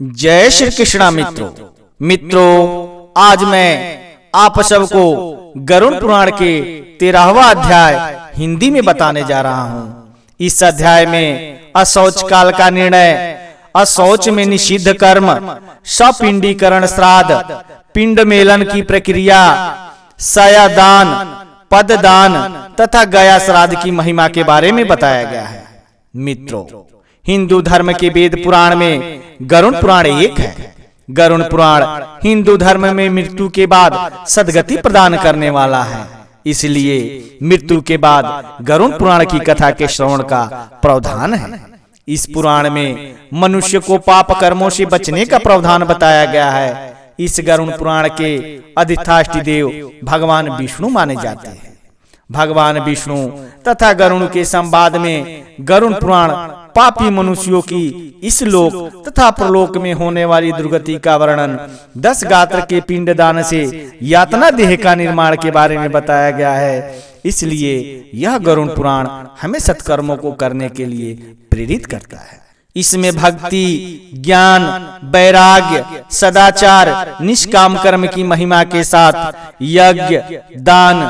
जय श्री कृष्णा मित्रों, आज मैं आप सबको गरुड़ पुराण के 13वां अध्याय हिंदी में बताने जा रहा हूँ। इस अध्याय में अशौच काल का निर्णय, अशौच में निषिद्ध कर्म, सपिंडीकरण श्राद्ध, पिंड मेलन की प्रक्रिया, सयादान, पददान तथा गया श्राद्ध की महिमा के बारे में बताया गया है। मित्रों, हिंदू धर्म के वेद पुराण में गरुड़ पुराण एक है। गरुड़ पुराण हिंदू धर्म में मृत्यु के बाद सद्गति प्रदान करने वाला है। इसलिए मृत्यु के बाद गरुड़ पुराण की कथा के श्रवण का प्रावधान है। इस पुराण में मनुष्य को पाप कर्मों से बचने का प्रावधान बताया गया है। इस गरुड़ पुराण के अधिष्ठात्री देव भगवान विष्णु माने जाते हैं। भगवान विष्णु तथा गरुड़ के संवाद में गरुड़ पुराण पापी मनुष्यों की इस लोक तथा प्रलोक में होने वाली दुर्गति का वर्णन 10 गात्र के पिंडदान से यातना देह का निर्माण के बारे में बताया गया है। इसलिए यह गरुड़ पुराण हमें सत्कर्मों को करने के लिए प्रेरित करता है। इसमें भक्ति, ज्ञान, वैराग्य, सदाचार, निष्काम कर्म की महिमा के साथ यज्ञ, दान,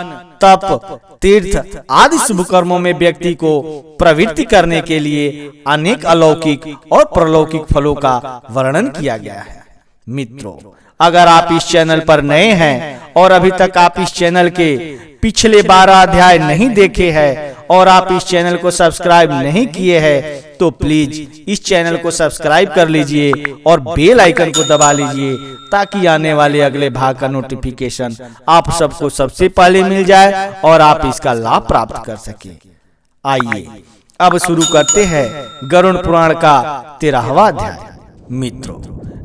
तप, तीर्थ आदि शुभ कर्मों में व्यक्ति को प्रवृत्ति करने के लिए अनेक अलौकिक और परलौकिक फलों का वर्णन किया गया है। मित्रों, अगर आप इस चैनल पर नए हैं और अभी तक आप इस चैनल के पिछले 12 अध्याय नहीं देखे हैं और आप इस चैनल को सब्सक्राइब नहीं किए हैं, तो प्लीज इस चैनल को सब्सक्राइब कर लीजिए और बेल आइकन को दबा लीजिए ताकि आने वाले अगले भाग का नोटिफिकेशन आप सबको सबसे पहले मिल जाए और आप इसका लाभ प्राप्त कर सकें। आइए अब शुरू करते हैं गरुड़ पुराण का 13वां अध्याय। मित्रों,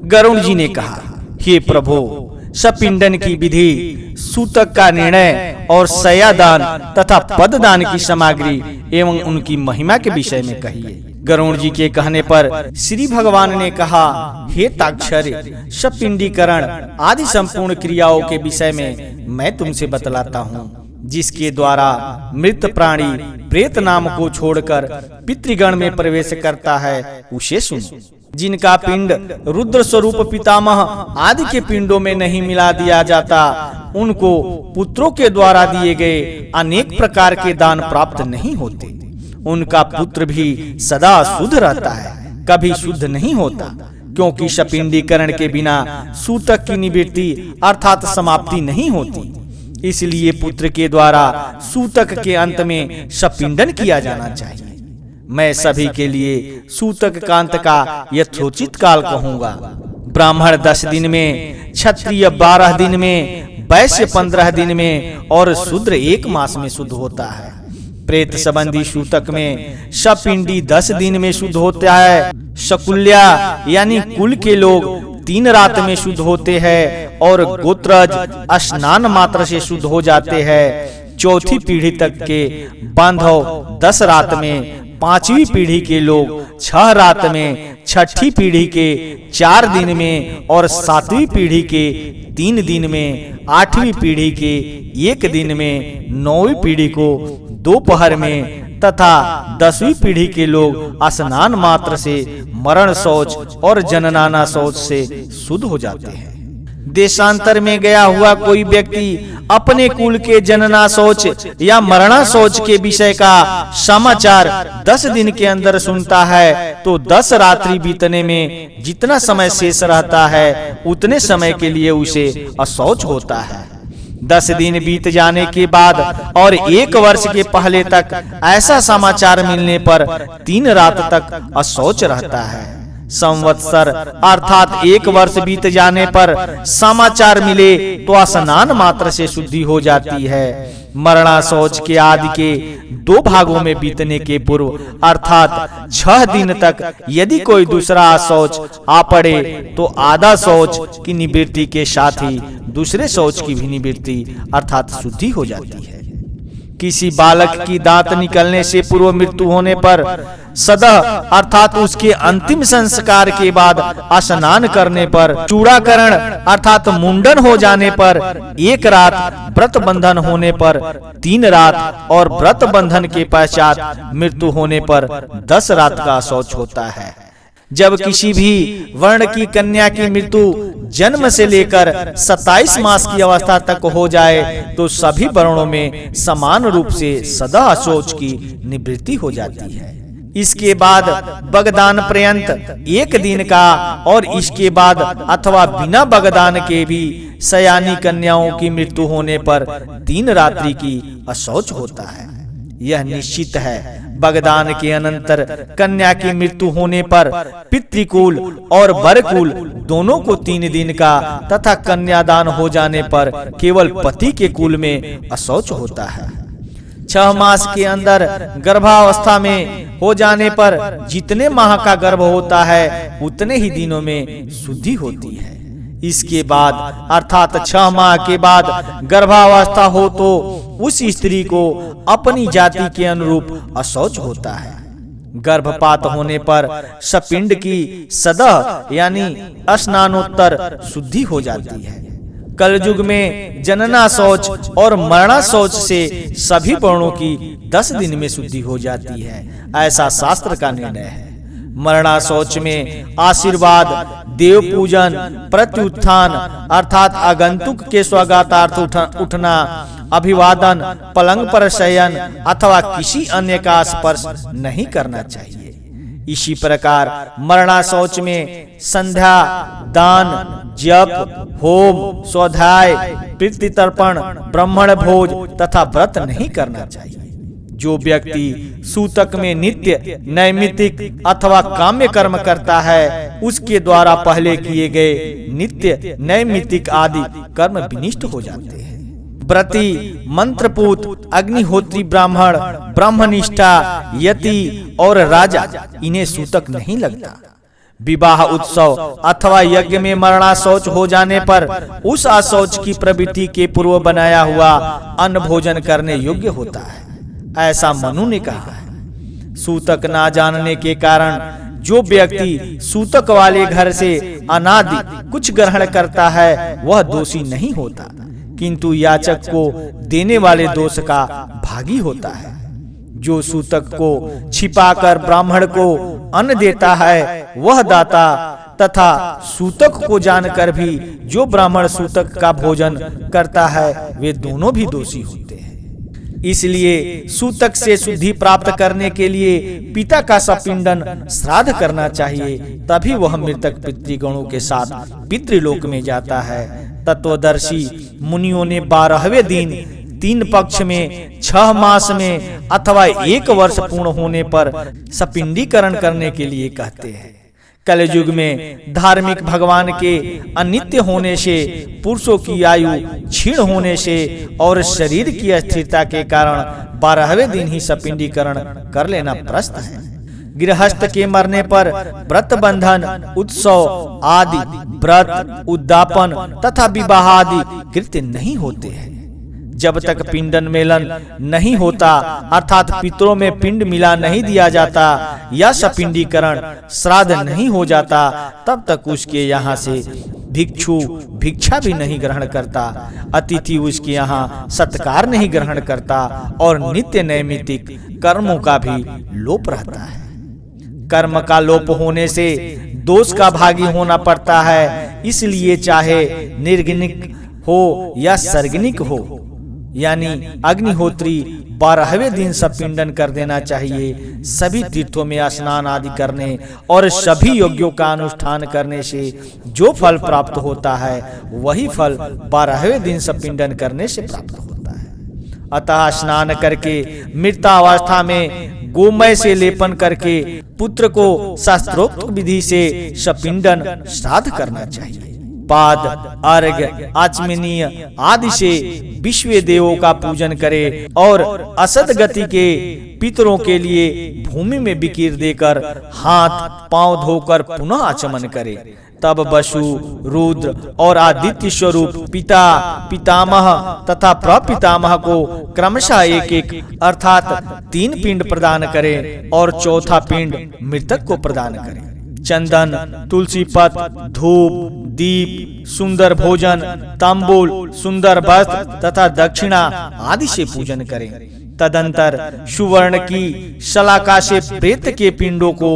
गरुड़ जी ने कहा, हे प्रभु, सपिंडन की विधि, सूतक का निर्णय और सयादान तथा पददान की सामग्री एवं उनकी महिमा के विषय में कहिए। गरुड़ जी के कहने पर श्री भगवान ने कहा, हे ताक्षर्य, सपिंडीकरण आदि संपूर्ण क्रियाओं के विषय में मैं तुमसे बतलाता हूँ, जिसके द्वारा मृत प्राणी प्रेत नाम को छोड़कर पितृगण में प्रवेश करता है, उसे सुनो। जिनका पिंड रुद्र स्वरूप पितामह आदि के पिंडों में नहीं मिला दिया जाता, उनको पुत्रों के द्वारा दिए गए अनेक प्रकार के दान प्राप्त नहीं होते। उनका पुत्र भी सदा शुद्ध रहता है, कभी शुद्ध नहीं होता, क्योंकि सपिंडीकरण के बिना सूतक की निवृत्ति अर्थात समाप्ति नहीं होती। इसलिए पुत्र के द्वारा सूतक के अंत में सपिंडन किया जाना चाहिए। मैं सभी के लिए सूतक कांत का यथोचित काल कहूँगा। ब्राह्मण 10 दिन में, क्षत्रिय 12 दिन में, वैश्य 15 दिन में और शूद्र 1 मास में शुद्ध होता है। प्रेत संबंधी सूतक में सपिंडी 10 दिन में शुद्ध होता है। शकुल्या यानी कुल के लोग 3 रात में शुद्ध होते हैं और गोत्रज स्नान मात्र से शुद्ध हो जाते हैं। चौथी पीढ़ी तक के बांधव 10 रात में, 5वीं पीढ़ी के लोग 6 रात में, 6ठी पीढ़ी के 4 दिन में और 7वीं पीढ़ी के 3 दिन में, 8वीं पीढ़ी के 1 दिन में, 9वीं पीढ़ी को दोपहर में तथा 10वीं पीढ़ी के लोग स्नान मात्र से, मरण शौच और जननाना शौच से शुद्ध हो जाते हैं। देशांतर में गया हुआ कोई व्यक्ति अपने कुल के जनना शौच या मरणा शौच के विषय का समाचार 10 दिन के अंदर सुनता है, तो 10 रात्रि बीतने में जितना समय शेष रहता है उतने समय के लिए उसे अशौच होता है। 10 दिन बीत जाने के बाद और 1 वर्ष के पहले तक ऐसा समाचार मिलने पर 3 रात तक अशौच रहता है। संवत्सर अर्थात 1 वर्ष बीत जाने पर समाचार मिले तो स्नान मात्र से शुद्धि हो जाती है। मरणा शौच के आदि के 2 भागों में बीतने के पूर्व अर्थात 6 दिन तक यदि कोई दूसरा शौच आ पड़े तो आधा शौच की निवृत्ति के साथ ही दूसरे शौच की भी निवृत्ति अर्थात शुद्धि हो जाती है। किसी बालक की दांत निकलने से पूर्व मृत्यु होने पर सदह अर्थात उसके अंतिम संस्कार के बाद स्नान करने पर, चूड़ाकरण अर्थात मुंडन हो जाने पर, 1 रात, व्रत बंधन होने पर 3 रात और व्रत बंधन के पश्चात मृत्यु होने पर 10 रात का शौच होता है। जब किसी भी वर्ण की कन्या की मृत्यु जन्म से लेकर 27 मास की अवस्था तक हो जाए तो सभी वर्णों में समान रूप से सदा अशौच की निवृत्ति हो जाती है। इसके बाद बगदान पर्यंत 1 दिन का और इसके बाद अथवा बिना बगदान के भी सयानी कन्याओं की मृत्यु होने पर 3 रात्रि की अशौच होता है। यह निश्चित है। बगदान के अनंतर कन्या की मृत्यु होने पर पितृकुल और वरकुल दोनों को 3 दिन का तथा कन्यादान हो जाने पर केवल पति के कुल में अशौच होता है। 6 मास के अंदर गर्भावस्था में हो जाने पर जितने माह का गर्भ होता है उतने ही दिनों में शुद्धि होती है। इसके बाद अर्थात 6 माह के बाद गर्भावस्था हो तो उस स्त्री को अपनी जाति के अनुरूप अशौच होता है। गर्भपात होने पर सपिंड की सदह यानी स्नानोत्तर शुद्धि हो जाती है। कलयुग में जनना शौच और मरणा शौच से सभी वर्णों की 10 दिन में शुद्धि हो जाती है, ऐसा शास्त्र का निर्णय है। मरणा शौच में आशीर्वाद, देव पूजन, प्रत्युत्थान अर्थात आगंतुक के स्वागतार्थ उठना, अभिवादन, पलंग पर शयन अथवा किसी अन्य का स्पर्श नहीं करना चाहिए। इसी प्रकार मरणा शौच में संध्या, दान, जप, होम, स्वाध्याय, पितृतर्पण, ब्राह्मण भोज तथा व्रत नहीं करना चाहिए। जो व्यक्ति सूतक में नित्य, नैमित्तिक अथवा काम्य कर्म करता है उसके द्वारा पहले किए गए नित्य, नैमित्तिक आदि कर्म विनिष्ट हो जाते हैं। व्रती, मंत्रपूत, अग्निहोत्री ब्राह्मण, ब्रह्मनिष्ठा, यति और राजा इन्हें सूतक नहीं लगता। विवाह उत्सव अथवा यज्ञ में मरणा शौच हो जाने पर उस अशौच की प्रवृत्ति के पूर्व बनाया हुआ अन्न भोजन करने योग्य होता है, ऐसा मनु ने कहा है। सूतक ना जानने के कारण जो व्यक्ति सूतक वाले घर से अनादि कुछ ग्रहण करता है वह दोषी नहीं होता, किंतु याचक को देने वाले दोष का भागी होता है। जो सूतक को छिपाकर ब्राह्मण को अन्न देता है वह दाता तथा सूतक को जानकर भी जो ब्राह्मण सूतक का भोजन करता है वे दोनों भी दोषी होते हैं। इसलिए सूतक से शुद्धि प्राप्त करने के लिए पिता का सपिंडन श्राद्ध करना चाहिए, तभी वह मृतक पितृगणों के साथ पितृलोक में जाता है। तत्वदर्शी मुनियों ने 12वें दिन 3 पक्ष में, 6 मास में अथवा 1 वर्ष पूर्ण होने पर सपिंडीकरण करने के लिए कहते हैं। कलयुग में धार्मिक भगवान के अनित्य होने से, पुरुषों की आयु क्षीण होने से और शरीर की अस्थिरता के कारण 12वें दिन ही सपिंडीकरण कर लेना प्रस्त है। गृहस्थ के मरने पर व्रत बंधन, उत्सव आदि, व्रत, उद्यापन तथा विवाह आदि कृत्य नहीं होते हैं। जब तक पिंडन मेलन नहीं होता अर्थात पितरों में पिंड मिला नहीं दिया जाता या सपिंडीकरण श्राद्ध नहीं हो जाता तब तक उसके यहाँ से भिक्षु भिक्षा भी नहीं ग्रहण करता, अतिथि उसके यहाँ सत्कार नहीं ग्रहण करता और नित्य नैमित्तिक कर्मों का भी लोप रहता है। कर्म का लोप होने से दोष का भागी होना पड़ता है, इसलिए चाहे निर्गुणिक हो या सर्गनिक हो यानी अग्निहोत्री 12वें दिन सपिंडन कर देना चाहिए। सभी तीर्थों में स्नान आदि करने और सभी यज्ञों का अनुष्ठान करने से जो फल प्राप्त होता है वही फल 12वें दिन सपिंडन करने से प्राप्त होता है। अतः स्नान करके मृतावस्था में गोमय से लेपन करके पुत्र को शास्त्रोक्त विधि से सपिंडन श्राद्ध करना चाहिए। पाद, अर्घ्य, आचमनीय आदि से विश्व देवों का पूजन करे और असद गति के पितरों के लिए भूमि में बिकीर देकर हाथ पांव धोकर पुनः आचमन करे। तब वसु, रुद्र और आदित्य स्वरूप पिता, पितामह तथा प्रपितामह को क्रमशः एक अर्थात 3 पिंड प्रदान करे और चौथा पिंड मृतक को प्रदान करे। चंदन, तुलसी पत, धूप, दीप, सुंदर भोजन, तांबूल, सुंदर वस्त्र तथा दक्षिणा आदि से पूजन करें। तदंतर सुवर्ण की शलाका से प्रेत के पिंडों को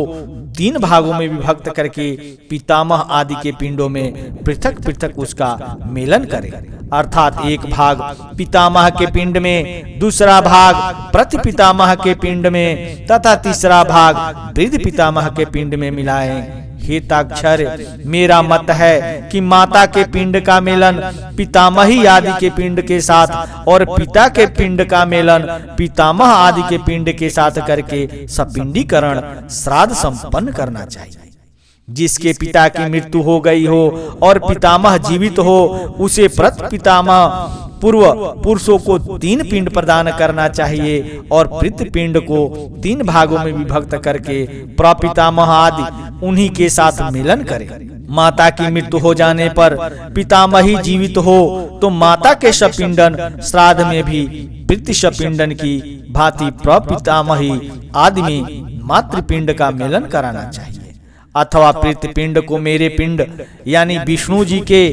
3 भागों में विभक्त करके पितामह आदि के पिंडों में पृथक पृथक उसका मेलन करे। अर्थात एक भाग पितामह के पिंड में, दूसरा भाग प्रतिपितामह के पिंड में तथा तीसरा भाग वृद्ध पितामह के पिंड में मिलाएं। हेताक्षर, मेरा मत है कि माता के पिंड का मेलन पितामही आदि के पिंड के साथ और पिता के पिंड का मेलन पितामह आदि के पिंड के साथ करके सपिंडीकरण श्राद्ध संपन्न करना चाहिए। जिसके पिता की मृत्यु हो गई हो और पितामह जीवित हो, उसे प्रपितामह पूर्व पुरुषों को 3 पिंड प्रदान करना चाहिए और वृद्ध पिंड को 3 भागों में विभक्त करके प्रपितामह आदि उन्हीं के साथ मिलन करे। माता की मृत्यु हो जाने पर पितामही जीवित हो तो माता के सपिंडन श्राद्ध में भी वृद्ध सपिंडन की भांति प्रपितामही आदि में मातृपिंड का मिलन कराना चाहिए। अथवा पितृपिंड को मेरे पिंड यानी विष्णु जी के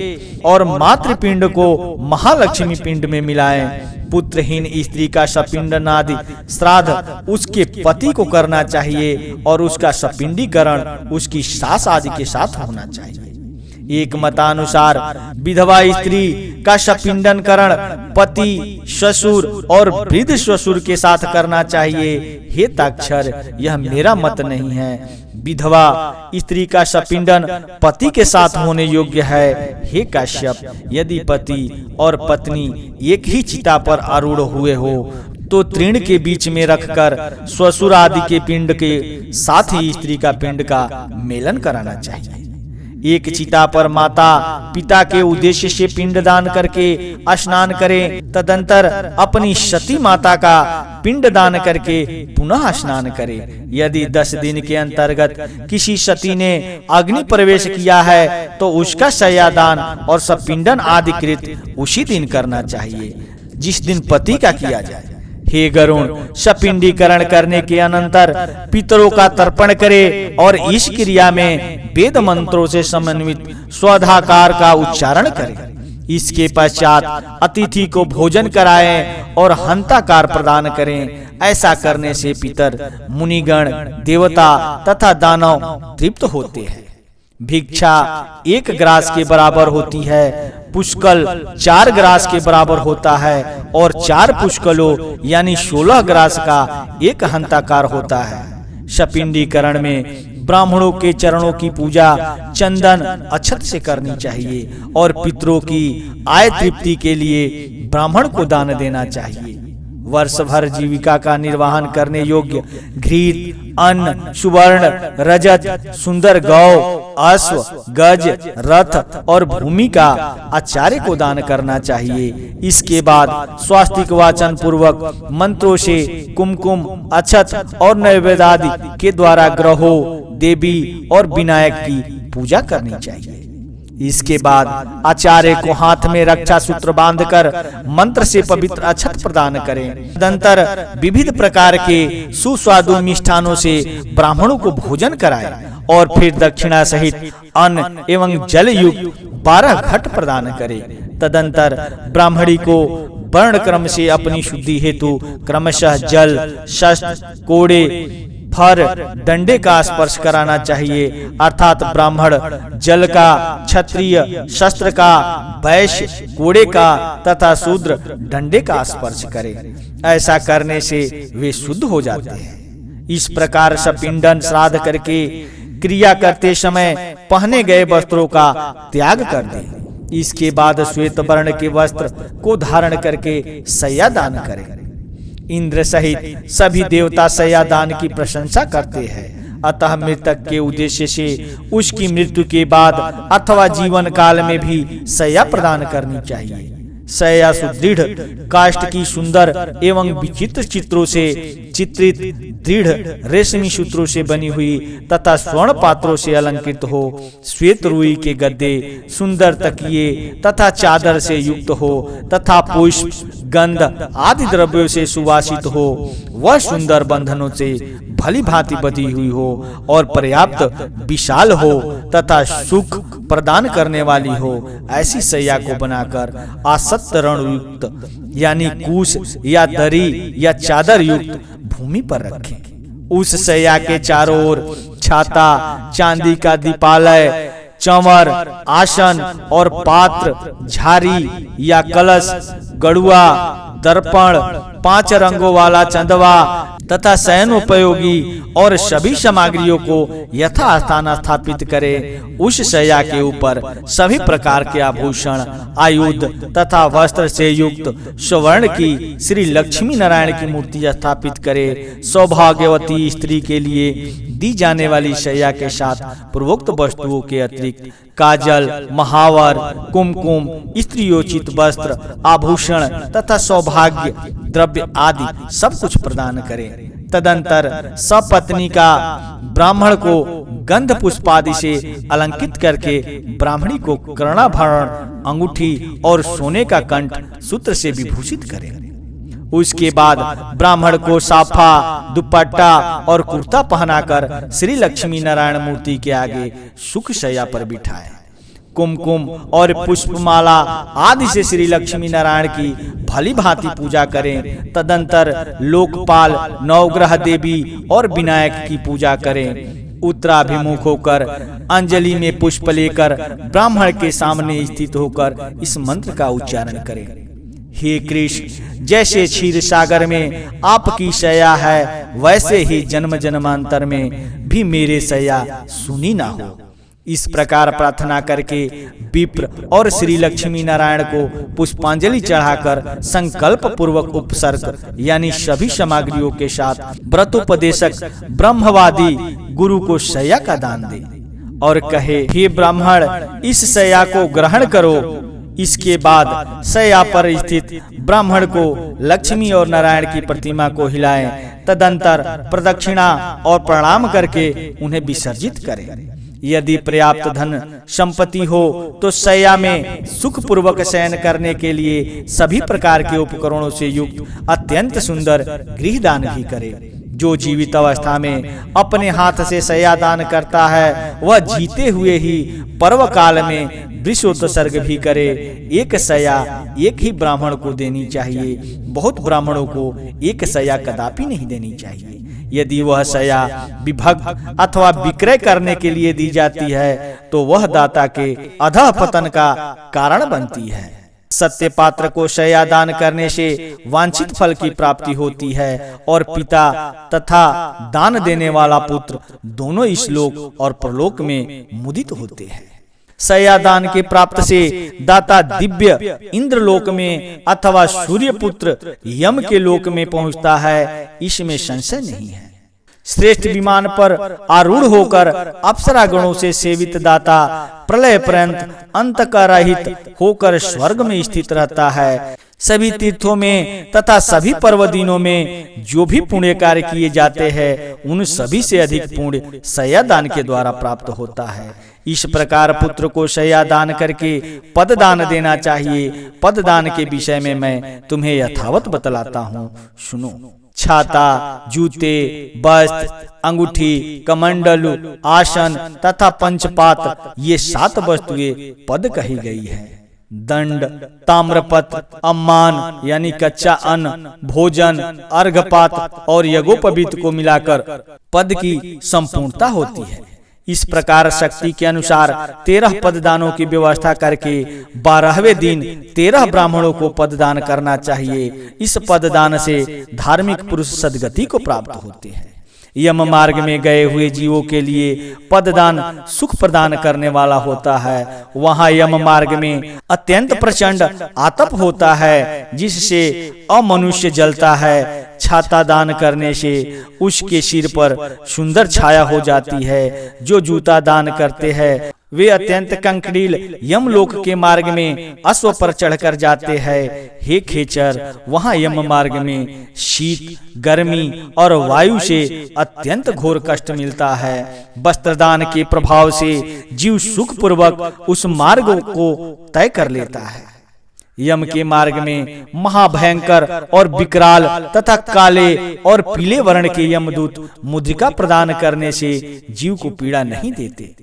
और मातृपिंड को महालक्ष्मी पिंड में मिलाएं। पुत्रहीन स्त्री का सपिंडन आदि श्राद्ध उसके पति को करना चाहिए और उसका सपिंडीकरण उसकी सास आदि के साथ होना चाहिए। एक मतानुसार विधवा स्त्री का सपिंडन करण पति, ससुर और वृद्ध ससुर के साथ करना चाहिए। हेताक्षर, यह मेरा मत नहीं है। विधवा स्त्री का सपिंडन पति के साथ होने योग्य है। हे काश्यप, यदि पति और पत्नी एक ही चिता पर आरूढ़ हुए हो तो तृण के बीच में रखकर ससुर आदि के पिंड के साथ ही स्त्री का पिंड का मेलन कराना चाहिए। एक चिता पर माता पिता के उद्देश्य से पिंड दान करके स्नान करें, तदंतर अपनी सती माता का पिंड दान करके पुनः स्नान करें। यदि 10 दिन के अंतर्गत किसी सती ने अग्नि प्रवेश किया है तो उसका शय्यादान और सपिंडन आदि कृत उसी दिन करना चाहिए जिस दिन पति का किया जाए। हे गरुण, सपिंडीकरण करने के अनंतर पितरों का तर्पण करे और इस क्रिया में वेद मंत्रों से समन्वित स्वधाकार का उच्चारण करे। इसके पश्चात अतिथि को भोजन कराएं और हंताकार प्रदान करें। ऐसा करने से पितर, मुनिगण, देवता तथा दानव तृप्त होते हैं। भिक्षा 1 ग्रास के बराबर होती है, पुष्कल 4 ग्रास के बराबर होता है और 4 पुष्कलों यानी 16 ग्रास का 1 हंताकार होता है। सपिंडीकरण में ब्राह्मणों के चरणों की पूजा चंदन अक्षत से करनी चाहिए और पितरों की आय तृप्ति के लिए ब्राह्मण को दान देना चाहिए। वर्ष भर जीविका का निर्वाहन करने योग्य घृत, अन्न, सुवर्ण, रजत, सुंदर गौ, अश्व, गज, रथ और भूमि का आचार्य को दान करना चाहिए। इसके बाद स्वास्तिक वाचन पूर्वक मंत्रों से कुमकुम, अक्षत और नैवेद्य आदि के द्वारा ग्रहों, देवी और विनायक की पूजा करनी चाहिए। इसके बाद आचार्य को हाथ में रक्षा सूत्र बांधकर मंत्र से पवित्र अक्षत प्रदान करें। तदंतर विविध प्रकार के सुस्वादु मिष्ठानों से ब्राह्मणों को भोजन कराएं और फिर दक्षिणा सहित अन्न एवं जल युक्त 12 घट प्रदान करें। तदंतर ब्राह्मणी को वर्ण क्रम से अपनी शुद्धि हेतु क्रमशः जल, शस्त्र, कोड़े, फर, डंडे का स्पर्श कराना चाहिए। अर्थात ब्राह्मण जल का, क्षत्रिय शस्त्र का, वैश्य कोड़े का तथा शूद्र डंडे का स्पर्श करे। ऐसा करने से वे शुद्ध हो जाते हैं। इस प्रकार सपिंडन श्राद्ध करके क्रिया करते समय पहने गए वस्त्रों का त्याग कर दें। इसके बाद श्वेत वर्ण के वस्त्र को धारण करके शय्या दान करें। इंद्र सहित सभी देवता शय्या दान की प्रशंसा करते हैं। अतः मृतक के उद्देश्य से उसकी मृत्यु के बाद अथवा जीवन काल में भी शय्या प्रदान करनी चाहिए। शय्या सुदृढ़ काष्ठ की सुंदर एवं विचित्र चित्रों से चित्रित दृढ़ रेशमी सूत्रों से बनी हुई तथा स्वर्ण पात्रों से अलंकृत हो, श्वेत रुई के गद्दे, सुंदर तकिए तथा चादर से युक्त हो तथा पुष्प, गंध आदि द्रव्यों से सुवासित हो, वह सुंदर बंधनों से भली भांति बंधी हुई हो और पर्याप्त विशाल हो तथा सुख प्रदान करने वाली हो। ऐसी शय्या को बनाकर आसक्त रण युक्त यानी कूश या दरी या चादर युक्त भूमि पर रखें। उस शैया के चारों ओर छाता, चांदी का दीपालय, चंवर, आसन और पात्र, झारी या कलश, गड़ुआ, दर्पण, 5 रंगों वाला चंदवा तथा शयनोपयोगी और सभी सामग्रियों को यथास्थान स्थापित करे। उस शैया के ऊपर सभी प्रकार के आभूषण, आयुध तथा वस्त्र से युक्त स्वर्ण की श्री लक्ष्मी नारायण की मूर्ति स्थापित करे। सौभाग्यवती स्त्री के लिए दी जाने वाली शैया के साथ पूर्वोक्त वस्तुओं के अतिरिक्त काजल, महावर, कुमकुम, स्त्रियोचित वस्त्र, आभूषण तथा सौभाग्य द्रव्य आदि सब कुछ प्रदान करे। तदंतर सपत्नी का ब्राह्मण को गंध पुष्प आदि से अलंकृत करके ब्राह्मणी को कर्णाभरण, अंगूठी और सोने का कंठ सूत्र से विभूषित करे। उसके बाद ब्राह्मण को साफा, दुपट्टा और कुर्ता पहनाकर श्री लक्ष्मी नारायण मूर्ति के आगे सुख शैया पर बिठाए। कुमकुम और पुष्पमाला आदि से श्री लक्ष्मी नारायण की भली भांति पूजा करें। तदंतर लोकपाल, नवग्रह देवी और विनायक की पूजा करें। उत्तराभिमुख होकर अंजलि में पुष्प लेकर ब्राह्मण के सामने स्थित होकर इस मंत्र का उच्चारण करें। हे कृष्ण, जैसे क्षीर सागर में आपकी शैया है, वैसे ही जन्म जन्मांतर में भी मेरे शैया सुनी ना हो। इस प्रकार प्रार्थना करके विप्र और श्री लक्ष्मी नारायण को पुष्पांजलि चढ़ाकर संकल्प पूर्वक उपसर्ग यानी सभी सामग्रियों के साथ व्रतोपदेशक ब्रह्मवादी गुरु को शैया का दान दे और कहे, हे ब्राह्मण, इस शैया को ग्रहण करो। इसके बाद शैया पर स्थित ब्राह्मण को लक्ष्मी और नारायण की प्रतिमा को हिलाएं। तदंतर प्रदक्षिणा और प्रणाम करके उन्हें विसर्जित करें। यदि पर्याप्त धन संपत्ति हो तो शैया में सुख पूर्वक शयन करने के लिए सभी प्रकार के उपकरणों से युक्त अत्यंत सुंदर गृह दान भी करे। जो जीवित अवस्था में अपने हाथ से शैया दान करता है, वह जीते हुए ही पर्व काल में वृषोत्सर्ग भी करे। एक शैया एक ही ब्राह्मण को देनी चाहिए, बहुत ब्राह्मणों को एक शैया कदापि नहीं देनी चाहिए। यदि वह शैया विभक्त अथवा विक्रय करने के लिए दी जाती है तो वह दाता के अधः पतन का कारण बनती है। सत्य पात्र को शैया दान करने से वांछित फल की प्राप्ति होती है और पिता तथा दान देने वाला पुत्र दोनों इस लोक और परलोक में मुदित होते हैं। शैया दान के प्राप्त से दाता दिव्य इंद्रलोक में अथवा सूर्य पुत्र यम के लोक में पहुंचता है, इसमें संशय नहीं है। श्रेष्ठ विमान पर आरूढ़ होकर अप्सरा गणों से सेवित दाता प्रलय पर्यंत अंत का रहित होकर स्वर्ग में स्थित रहता है। सभी तीर्थों में तथा सभी पर्व दिनों में जो भी पुण्य कार्य किए जाते हैं, उन सभी से अधिक पुण्य शैया दान के द्वारा प्राप्त होता है। इस प्रकार पुत्र को शैया दान करके पद दान देना चाहिए। पद दान के विषय में मैं तुम्हें यथावत बतलाता हूँ, सुनो। छाता, जूते, वस्त्र, अंगूठी, कमंडलु, आसन तथा पंचपात्र, ये 7 वस्तुएं पद कही गई है। दंड, ताम्रपत्र, अम्मान यानी कच्चा अन्न, भोजन, अर्घपात्र और यज्ञोपवीत को मिलाकर पद की संपूर्णता होती है। इस प्रकार शक्ति के अनुसार 13 पददानों की व्यवस्था करके 12वें दिन 13 ब्राह्मणों को पददान करना चाहिए। इस पददान से धार्मिक पुरुष सद्गति को प्राप्त होते हैं। यम मार्ग में गए हुए जीवों के लिए पददान सुख प्रदान करने वाला होता है। वहाँ यम मार्ग में अत्यंत प्रचंड आतप होता है, जिससे अमनुष्य जलता है। छाता दान करने से उसके सिर पर सुंदर छाया हो जाती है। जो जूता दान करते हैं वे अत्यंत कंकड़ील यमलोक के मार्ग में अश्व पर चढ़कर जाते हैं। हे खेचर, वहाँ यम मार्ग में शीत, गर्मी और वायु से अत्यंत घोर कष्ट मिलता है। वस्त्रदान के प्रभाव से जीव सुख पूर्वक उस मार्ग को तय कर लेता है। यम के मार्ग में महाभयंकर और विकराल तथा काले और पीले वर्ण के यमदूत मुद्रिका प्रदान करने से जीव को पीड़ा नहीं देते।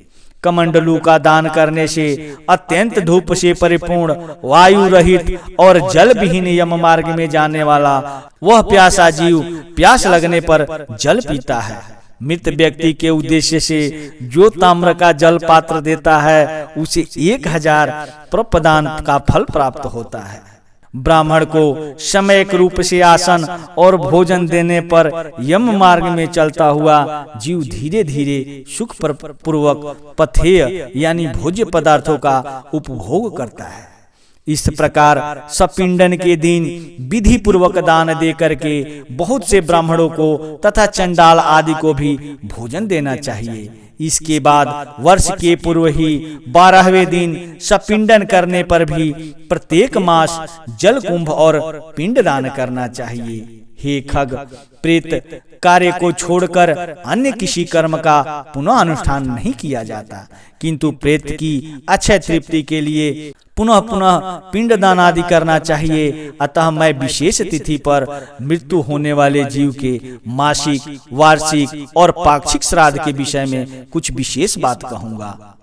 कमंडलू का दान करने से अत्यंत धूप से परिपूर्ण, वायु रहित और जल विहीन यम मार्ग में जाने वाला वह प्यासा जीव प्यास लगने पर जल पीता है। मृत व्यक्ति के उद्देश्य से जो ताम्र का जल पात्र देता है उसे 1000 प्रपदान का फल प्राप्त होता है। ब्राह्मण को समयक रूप से आसन और भोजन देने पर यम मार्ग में चलता हुआ जीव धीरे धीरे सुख पूर्वक पथेय यानी भोज्य पदार्थों का उपभोग करता है। इस प्रकार सपिंडन के दिन विधि पूर्वक दान दे करके बहुत से ब्राह्मणों को तथा चंडाल आदि को भी भोजन देना चाहिए। इसके बाद वर्ष के पूर्व ही 12वें दिन सपिंडन करने पर भी प्रत्येक मास जल कुंभ और पिंड दान करना चाहिए। हे खग, प्रेत कार्य को छोड़कर अन्य किसी कर्म का पुनः अनुष्ठान नहीं किया जाता, किंतु प्रेत की अक्षय तृप्ति के लिए पुनः पुनः पिंडदान आदि करना चाहिए। अतः मैं विशेष तिथि पर मृत्यु होने वाले जीव के मासिक, वार्षिक और पाक्षिक श्राद्ध के विषय में कुछ विशेष बात कहूँगा।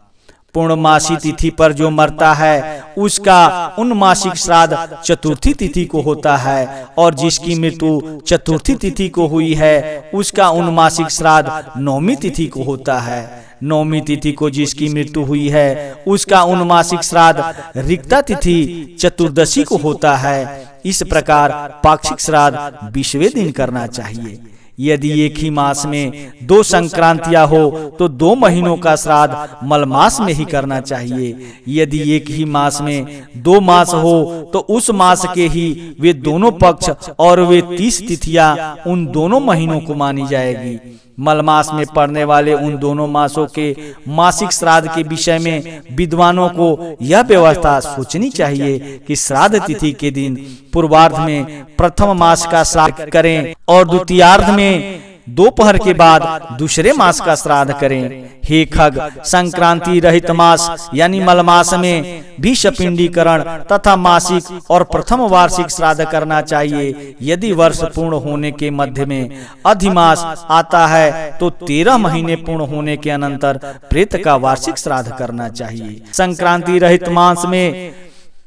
पूर्णमासी तिथि पर जो मरता है उसका उनमासिक श्राद्ध चतुर्थी तिथि को होता है, और जिसकी मृत्यु चतुर्थी तिथि को हुई है उसका उनमासिक श्राद्ध नौमी तिथि को होता है। नौमी तिथि को जिसकी मृत्यु हुई है उसका उनमासिक श्राद्ध रिक्ता तिथि चतुर्दशी को होता है। इस प्रकार पाक्षिक श्राद्ध 20वें दिन करना चाहिए। यदि एक ही मास में 2 संक्रांतियां हो तो 2 महीनों का श्राद्ध मलमास में ही करना चाहिए। यदि एक ही मास में 2 मास हो तो उस मास के ही वे दोनों पक्ष और वे 30 तिथियां उन दोनों महीनों को मानी जाएगी। मलमास में पड़ने वाले उन दोनों मासों के मासिक श्राद्ध के विषय में विद्वानों को यह व्यवस्था सोचनी चाहिए कि श्राद्ध तिथि के दिन पूर्वार्ध में प्रथम मास का श्राद्ध करें और द्वितीयार्ध में दोपहर के बाद दूसरे मास का श्राद्ध करें। हे खग, संक्रांति रहित मास यानी मलमास में भी सपिंडीकरण तथा मासिक और प्रथम वार्षिक श्राद्ध करना चाहिए। यदि वर्ष पूर्ण होने के मध्य में अधिमास आता है तो 13 महीने पूर्ण होने के अनंतर प्रेत का वार्षिक श्राद्ध करना चाहिए। संक्रांति रहित मास में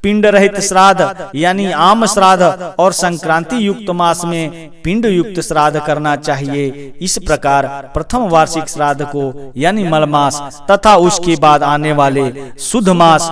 पिंड रहित श्राद्ध यानी आम श्राद्ध और संक्रांति युक्त मास में पिंड युक्त श्राद्ध करना चाहिए। इस प्रकार प्रथम वार्षिक श्राद्ध को यानी मलमास तथा उसके बाद आने वाले शुद्ध मास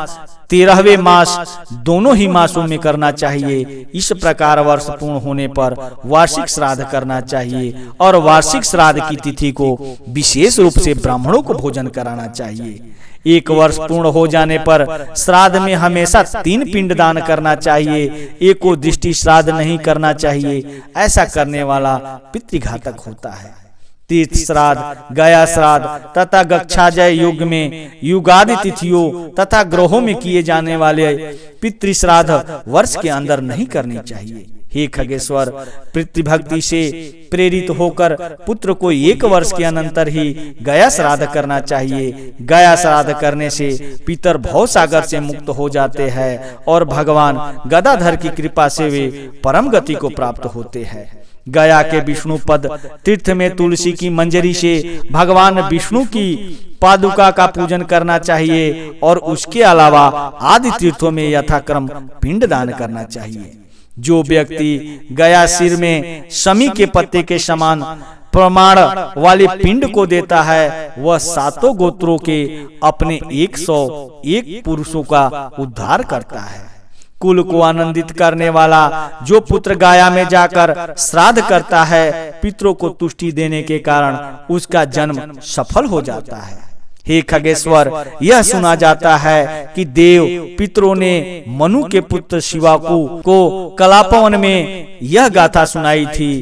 13वें मास दोनों ही मासों में करना चाहिए। इस प्रकार वर्ष पूर्ण होने पर वार्षिक श्राद्ध करना चाहिए और वार्षिक श्राद्ध की तिथि को विशेष रूप से ब्राह्मणों को भोजन कराना चाहिए। 1 वर्ष पूर्ण हो जाने पर श्राद्ध में हमेशा 3 पिंड दान करना चाहिए। एको दृष्टि श्राद्ध नहीं करना चाहिए, ऐसा करने वाला पितृघातक होता है। तीर्थ श्राद्ध, गया श्राद्ध तथा गच्छाजय युग में युगादि तिथियों तथा ग्रहों में किए जाने वाले पितृश्राद्ध वर्ष के अंदर नहीं करने चाहिए। हे खगेश्वर, पितृभक्ति से प्रेरित होकर पुत्र को 1 वर्ष के अनंतर ही गया श्राद्ध करना चाहिए। गया श्राद्ध करने से पितर भव सागर से मुक्त हो जाते हैं और भगवान गदाधर की कृपा से वे परम गति को प्राप्त होते हैं। गया के विष्णु पद तीर्थ में तुलसी की मंजरी से भगवान विष्णु की पादुका का पूजन करना चाहिए और उसके अलावा आदि तीर्थों में यथाक्रम पिंड दान करना चाहिए। जो व्यक्ति गया सिर में शमी के पत्ते के समान प्रमाण वाले पिंड को देता है वह 7 गोत्रों के अपने 101 पुरुषों का उद्धार करता है। कुल को आनंदित करने वाला जो पुत्र गया में जाकर श्राद्ध करता है पितरों को तुष्टि देने के कारण उसका जन्म सफल हो जाता है। हे खगेश्वर, यह सुना जाता है कि देव पितरों ने मनु के पुत्र शिवाकु को कलापवन में यह गाथा सुनाई थी,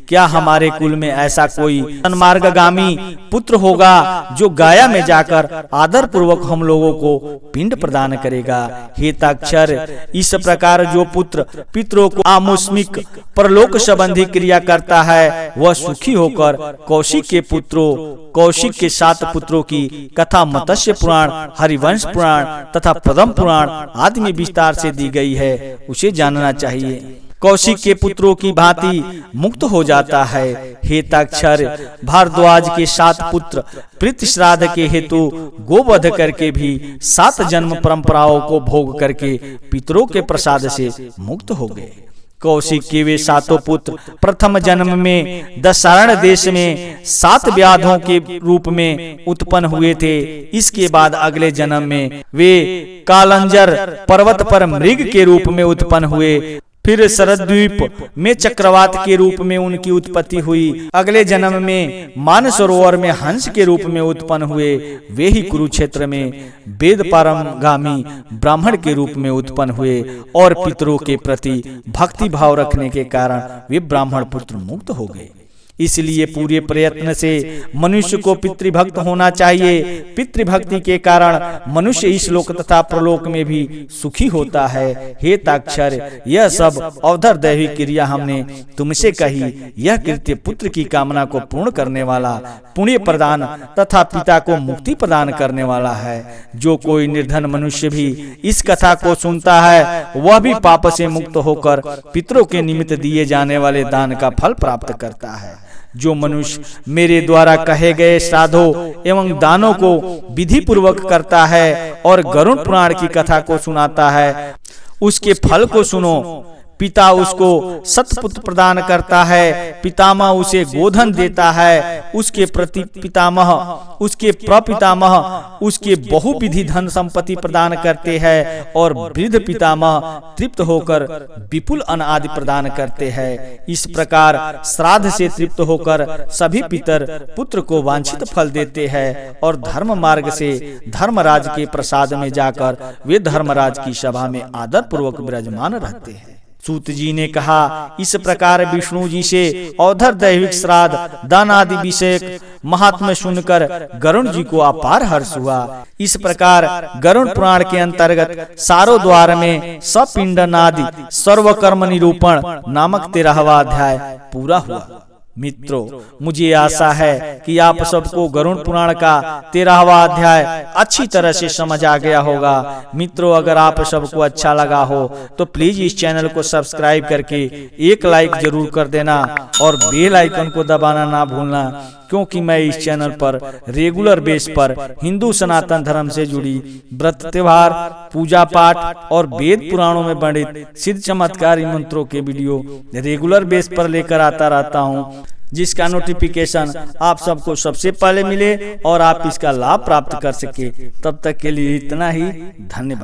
क्या हमारे कुल में ऐसा कोई सन्मार्गगामी पुत्र होगा जो गया में जाकर आदर पूर्वक हम लोगों को पिंड प्रदान करेगा। हे ताक्षर, इस प्रकार जो पुत्र पितरों को आमुष्मिक परलोक संबंधी क्रिया करता है वह सुखी होकर कौशिक के 7 पुत्रों की कथा मत्स्य पुराण, हरिवंश पुराण तथा पद्म पुराण आदि में विस्तार से दी गई है, उसे जानना चाहिए। कौशिक के पुत्रों की भांति मुक्त हो जाता है। हेताक्षर भारद्वाज के 7 पुत्र प्रीति श्राद्ध के हेतु गोवध करके भी 7 जन्म परंपराओं को भोग करके पितरों के प्रसाद से मुक्त हो गए। कौशिक के वे 7 पुत्र प्रथम जन्म में दशारण देश में 7 व्याधों के रूप में उत्पन्न हुए थे। इसके बाद अगले जन्म में वे कालंजर पर्वत पर मृग के रूप में उत्पन्न हुए। फिर शरद्वीप में चक्रवात के रूप में उनकी उत्पत्ति हुई। अगले जन्म में मानसरोवर में हंस के रूप में उत्पन्न हुए। वे ही कुरुक्षेत्र में वेद पारंगामी ब्राह्मण के रूप में उत्पन्न हुए और पितरों के प्रति भक्ति भाव रखने के कारण वे ब्राह्मण पुत्र मुक्त हो गए। इसलिए पूरे प्रयत्न से मनुष्य को पितृभक्त होना चाहिए। पितृभक्ति के कारण मनुष्य इस लोक तथा प्रलोक में भी सुखी होता है। हे ताक्षर, यह सब अवधर दैवी क्रिया हमने तुमसे कही। यह कृत्य पुत्र की कामना को पूर्ण करने वाला, पुण्य प्रदान तथा पिता को मुक्ति प्रदान करने वाला है। जो कोई निर्धन मनुष्य भी इस कथा को सुनता है वह भी पाप से मुक्त होकर पितरों के निमित्त दिए जाने वाले दान का फल प्राप्त करता है। जो मनुष्य मेरे द्वारा कहे गए श्राद्धों एवं दानों को विधि पूर्वक करता है और गरुड़ पुराण की कथा को सुनाता है, उसके फल को सुनो। पिता उसको सतपुत्र प्रदान करता है, पितामह उसे गोधन देता है, उसके प्रति पितामह उसके प्रपितामह उसके बहुविधि धन संपत्ति प्रदान करते हैं और वृद्ध पितामह तृप्त होकर विपुल अन्न आदि प्रदान करते हैं। इस प्रकार श्राद्ध से तृप्त होकर सभी पितर पुत्र को वांछित फल देते हैं और धर्म मार्ग से धर्मराज के प्रसाद में जाकर वे धर्मराज की सभा में आदर पूर्वक विराजमान रहते हैं। सूत जी ने कहा, इस प्रकार विष्णु जी से अवधर दैविक श्राद्ध दान आदि विषय महात्म्य सुनकर गरुण जी को अपार हर्ष हुआ। इस प्रकार गरुड़ पुराण के अंतर्गत सारो द्वार में सपिंडनादि सर्वकर्म निरूपण नामक 13वां अध्याय पूरा हुआ। मित्रों, मुझे आशा है कि आप सबको गरुड़ पुराण का 13वां अध्याय अच्छी तरह से समझ आ गया होगा। मित्रों, अगर आप सबको अच्छा लगा हो तो प्लीज इस चैनल को सब्सक्राइब करके एक लाइक जरूर कर देना और बेल आइकन को दबाना ना भूलना, क्योंकि मैं इस चैनल पर रेगुलर बेस पर हिंदू सनातन धर्म से जुड़ी व्रत त्योहार, पूजा पाठ और वेद पुराणों में वर्णित सिद्ध चमत्कारी मंत्रों के वीडियो रेगुलर बेस पर लेकर आता रहता हूँ, जिसका नोटिफिकेशन आप सबको सबसे पहले मिले और आप इसका लाभ प्राप्त कर सके। तब तक के लिए इतना ही, धन्यवाद।